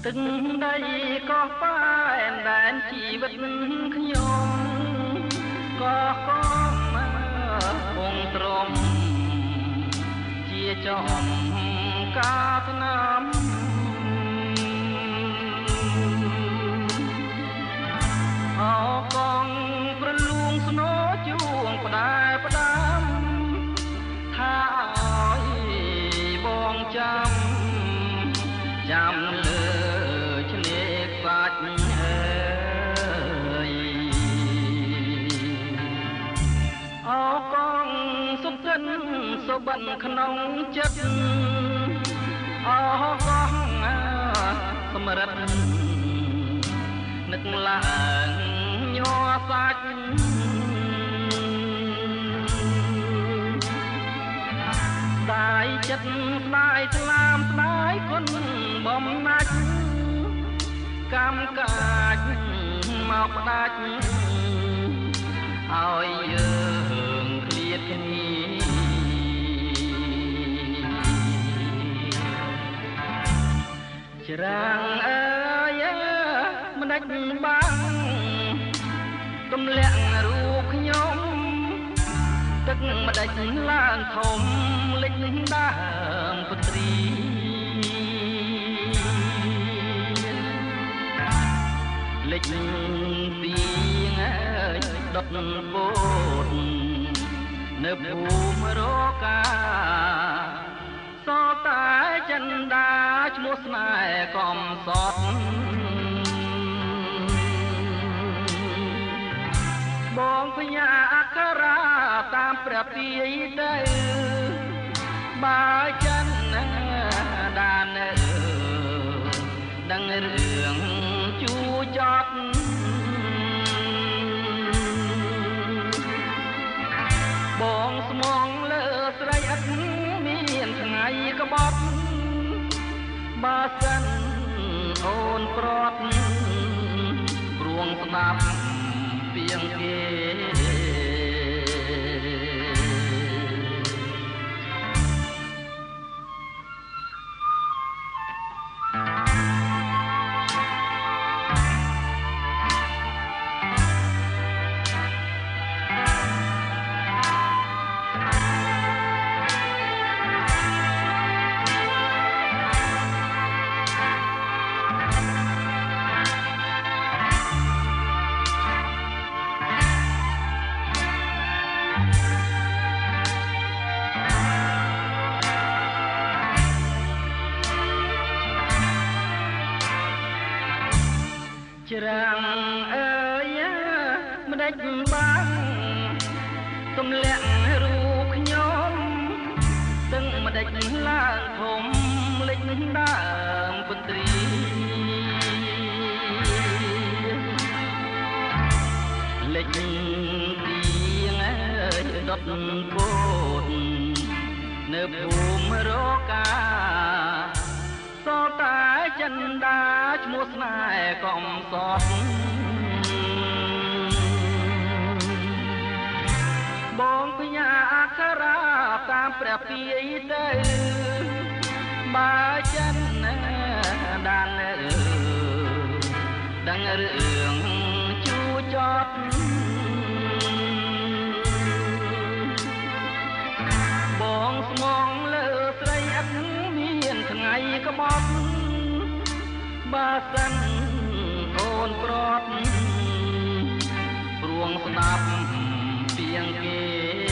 ទឹកដីក៏ប៉ែនដែនជីវិតខ្ញុំក៏កំពងទ្រាំជាចំការស្នាមអកងប្រលួងស្នោជួងផ្ដែផ្ដាំថាឲ្យបងចាំលើឆ្នេរខ្សាច់អើយអកងសុខិនសុបិនក្នុងចិត្តអកងសម្រិតនឹកឡើងញ័រសាច់ស្ដាយចិត្តស្ដាយស្លាមស្ដាយគុណបំណាច់កម្មកាចមកផ្ដាច់ឲ្យយើងឃ្លាតគ្នាច្រាំងអើយមិនដាច់បាំងទម្លាក់រូបខ្ញុំទឹកម្ដេចឡើងធំលិចដើមពទ្រីលិចពីងអើយដុតពោតនៅភូមិរកាសតែចិនដាឈ្មោះស្នេហ៍កំសត់បងភញ្ញាអក្ខរាតាមព្រះពាយទៅបើចិនដានដឹងរឿងជួចត់បងស្មងលើស្រីឥតមានថ្ងៃក្បត់បើសិនអូនប្រត់ព្រួងស្ដាប់ពីងគេច្រាំងអើយមិនដាច់បាំងទម្លាក់រូបខ្ញុំទឹងមិនដាច់ឡើងធំលិចដើមពទ្រីលិចពីងអើយដុតពោតនៅភូមិរកាសតែចិនដាឈ្មោះស្នេហ៍កំសត់បងភញ្ញាអក្ខរាតាមព្រះពាយទៅបើចិនដានដឹងរឿងជួចត់បងស្មងលើស្រីឥតមានថ្ងៃក្បត់បើសិនអូនប្រត់ព្រួងស្ដាប់ពីងគេ